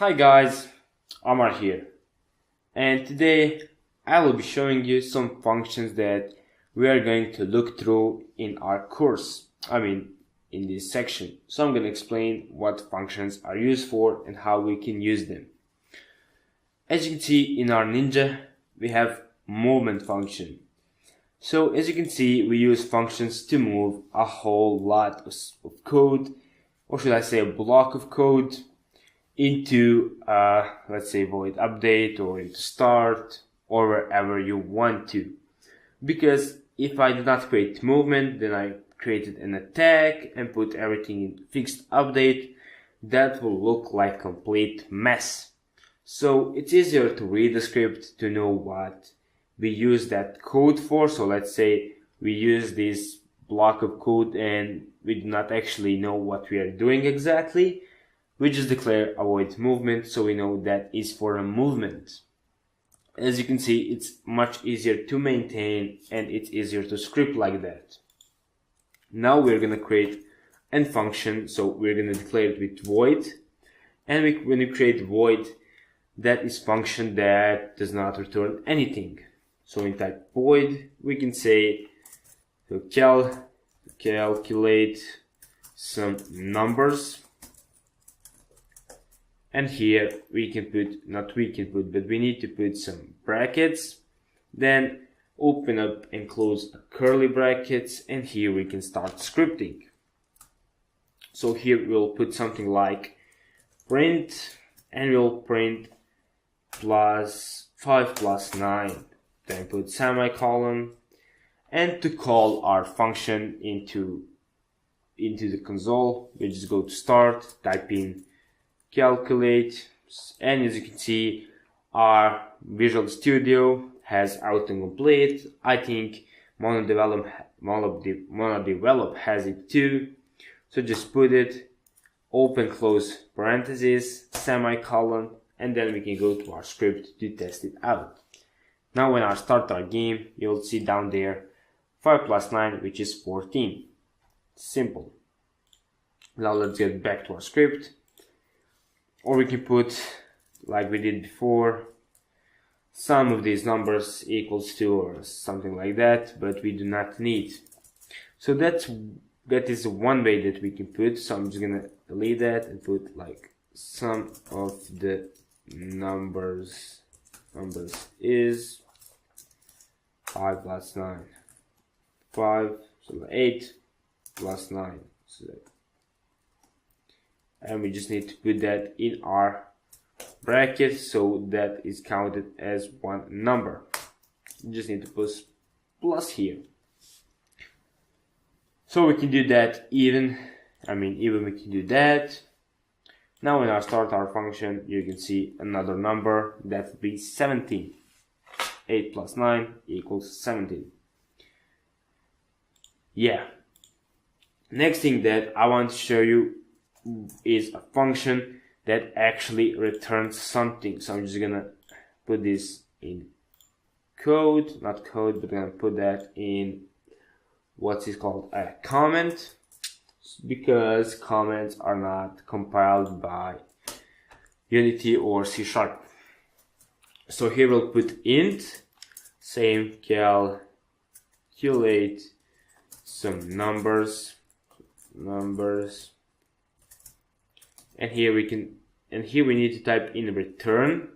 Hi guys, Amar here, and today I will be showing you some functions that we are going to look through in our course, in this section. So I'm going to explain what functions are used for and how we can use them. As you can see in our Ninja, we have movement function. So as you can see, we use functions to move a whole lot of code, or should I say a block of code, into let's say void update or into start or wherever you want to. Because if I did not create movement, then I created an attack and put everything in fixed update, that will look like complete mess. So it's easier to read the script to know what we use that code for. So let's say we use this block of code and we do not actually know what we are doing exactly. We just declare avoid movement, so we know that is for a movement. As you can see, it's much easier to maintain and it's easier to script like that. Now we're going to create an function, so we're going to declare it with void. And when we create void, that is function that does not return anything. So in type void, we can say to calculate some numbers. And here we need to put some brackets, then open up and close curly brackets, and here we can start scripting. So here we'll put something like print, and we'll print plus 5 plus 9, then put semicolon, and to call our function into the console, we just go to start, type in calculate, and as you can see, our Visual Studio has autocomplete. I think MonoDevelop has it too. So just put it, open close parentheses, semicolon, and then we can go to our script to test it out. Now when I start our game, you'll see down there 5 plus 9, which is 14. Simple. Now let's get back to our script. Or we can put, like we did before, sum of these numbers equals to, or something like that, but we do not need. So that is one way that we can put. So I'm just gonna delete that and put like sum of the numbers is 5 plus 9. 5, so 8 plus 9. So and we just need to put that in our bracket, so that is counted as one number. You just need to put plus here. So we can do that even we can do that. Now when I start our function, you can see another number, that would be 17. 8 plus 9 equals 17. Yeah. Next thing that I want to show you is a function that actually returns something. So I'm just gonna put this in code, not code, but I'm gonna put that in what is called a comment, because comments are not compiled by Unity or C#. So here we'll put int, same calculate some numbers, and here we need to type in return,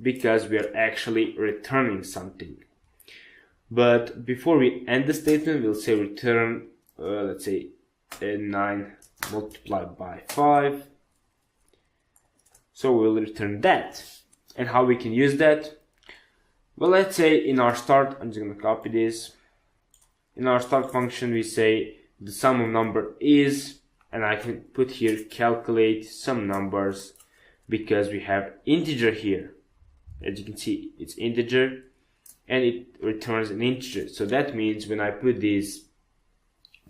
because we are actually returning something. But before we end the statement, we'll say return, let's say 9 multiplied by 5. So we'll return that. And how we can use that? Well, let's say in our start, I'm just gonna copy this. In our start function, we say the sum of number is, and I can put here calculate some numbers, because we have integer here. As you can see, it's integer and it returns an integer. So that means when I put this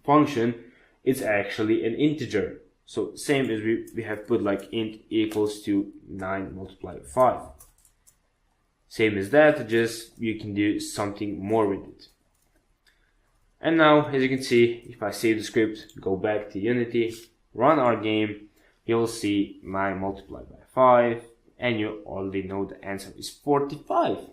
function, it's actually an integer. So same as we have put like int equals to 9 multiplied by 5. Same as that, just you can do something more with it. And now, as you can see, if I save the script, go back to Unity, run our game, you will see 9 multiplied by 5, and you already know the answer is 45.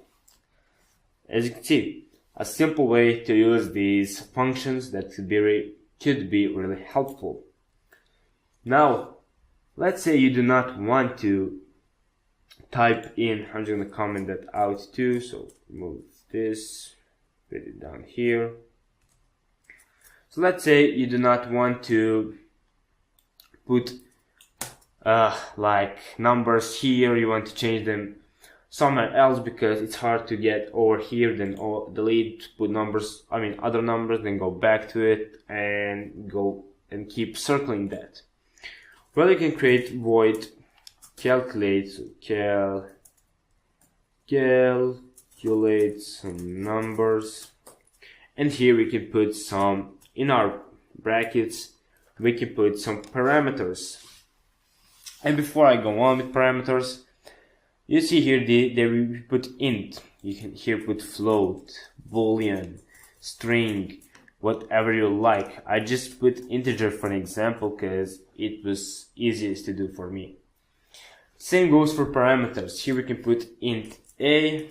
As you can see, a simple way to use these functions that could be really helpful. Now, let's say you do not want to type in, I'm just going to comment that out too, so move this, put it down here. So let's say you do not want to put like numbers here, you want to change them somewhere else because it's hard to get over here, then delete, put numbers, other numbers, then go back to it and go and keep circling that. Well, you can create void calculate, so calculate some numbers, and here we can put some, in our brackets we can put some parameters. And before I go on with parameters, you see here we put int, you can here put float, boolean, string, whatever you like. I just put integer for an example because it was easiest to do for me. Same goes for parameters. Here we can put int a,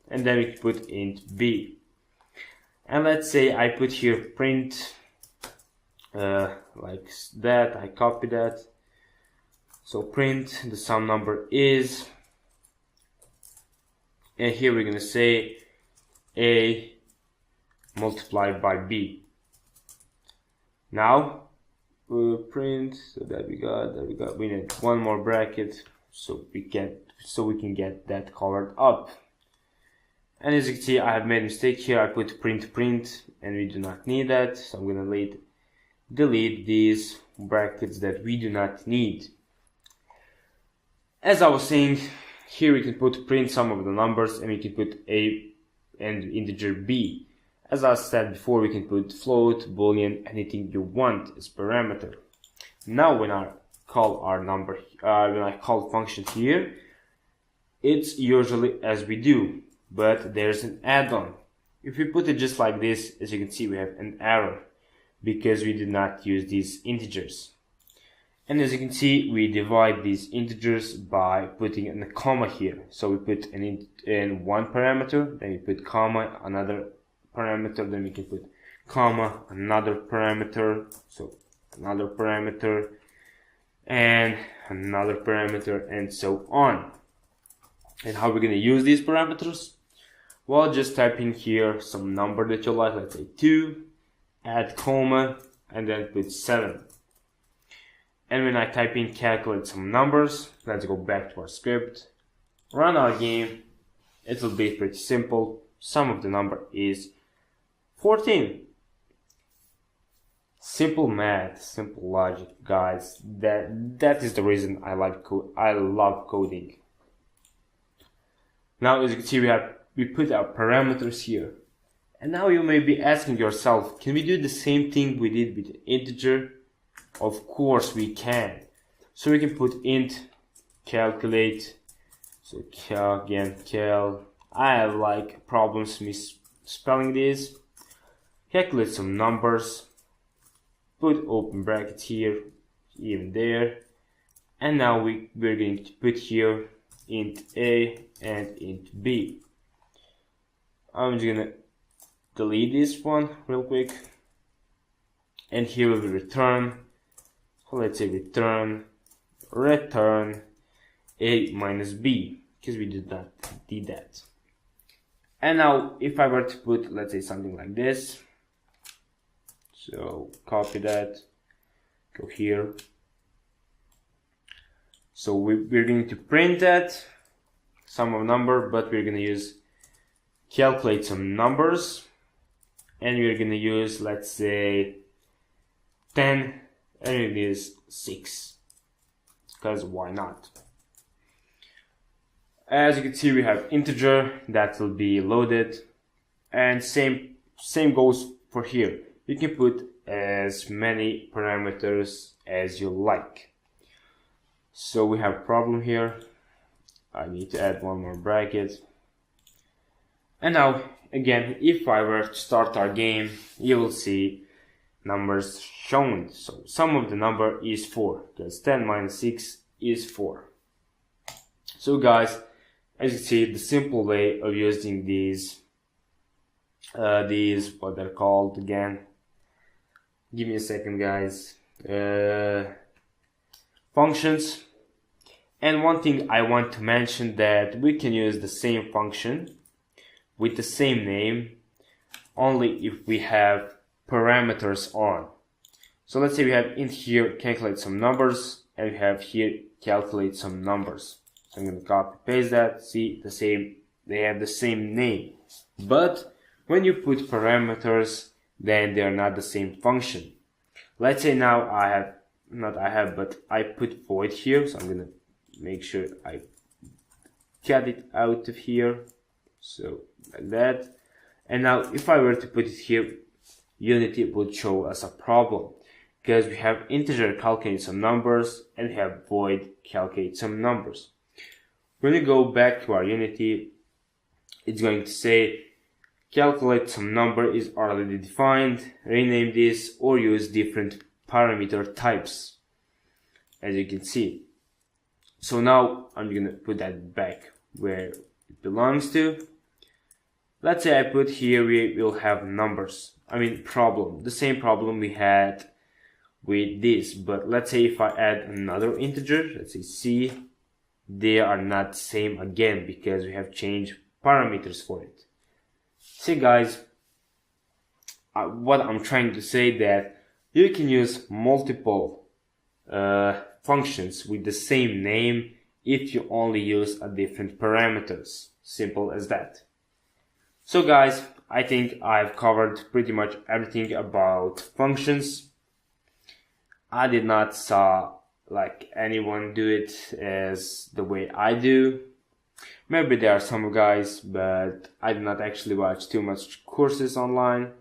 and then we can put int b. And let's say I put here print like that, I copy that. So print the sum number is, and here we're gonna say a multiplied by b. Now we'll print, so we need one more bracket so we can get that covered up. And as you can see, I have made a mistake here. I put print and we do not need that, so I'm gonna delete these brackets that we do not need. As I was saying, here we can put print some of the numbers, and we can put a and integer b. As I said before, we can put float, boolean, anything you want as parameter. Now when I call when I call function here, it's usually as we do, but there's an add-on. If we put it just like this, as you can see, we have an error because we did not use these integers. And as you can see, we divide these integers by putting in a comma here. So we put in one parameter, then we put comma, another parameter, then we can put comma, another parameter, so another parameter, and another parameter, and so on. And how we're going to use these parameters? Well, just type in here some number that you like, let's say 2, add comma, and then put 7. And when I type in calculate some numbers, let's go back to our script, run our game. It will be pretty simple. Sum of the number is 14. Simple math, simple logic, guys. That is the reason I love coding. Now, as you can see, we put our parameters here. And now you may be asking yourself, can we do the same thing we did with the integer? Of course we can. So we can put int calculate. So cal. I have like problems misspelling this. Calculate some numbers. Put open brackets here, even there. And now we're going to put here int a and int b. I'm just gonna delete this one real quick. And here we will return. So let's say return a minus b, because we did not need that. And now if I were to put, let's say, something like this, so copy that, go here. So we're going to print that sum of number, but we're going to use calculate some numbers, and we're going to use, let's say, 10, and it is 6, because why not? As you can see, we have integer that will be loaded, and same goes for here. You can put as many parameters as you like. So we have a problem here. I need to add one more bracket. And now again, if I were to start our game, you will see numbers shown. So sum of the number is 4, because 10 minus 6 is 4. So guys, as you see, the simple way of using these what they're called again, give me a second guys, functions. And one thing I want to mention, that we can use the same function with the same name only if we have parameters on. So let's say we have in here calculate some numbers, and we have here calculate some numbers. So I'm going to copy paste that. See, the same, they have the same name, but when you put parameters, then they are not the same function. Let's say now I put void here, so I'm going to make sure I cut it out of here, so like that. And now if I were to put it here, Unity would show us a problem, because we have integer calculate some numbers and we have void calculate some numbers. When we go back to our Unity, it's going to say calculate some number is already defined, rename this or use different parameter types, as you can see. So now I'm gonna put that back where it belongs to. Let's say I put here, we will have numbers, problem, the same problem we had with this, but let's say if I add another integer, let's say C, they are not the same again because we have changed parameters for it. See guys, what I'm trying to say, that you can use multiple functions with the same name if you only use a different parameters. Simple as that. So guys, I think I've covered pretty much everything about functions. I did not saw like anyone do it as the way I do. Maybe there are some guys, but I did not actually watch too much courses online,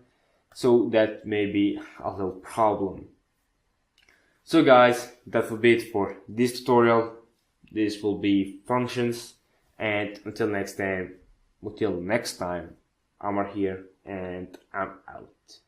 so that may be a little problem. So guys, that will be it for this tutorial. This will be functions, and until next time, I'm here and I'm out.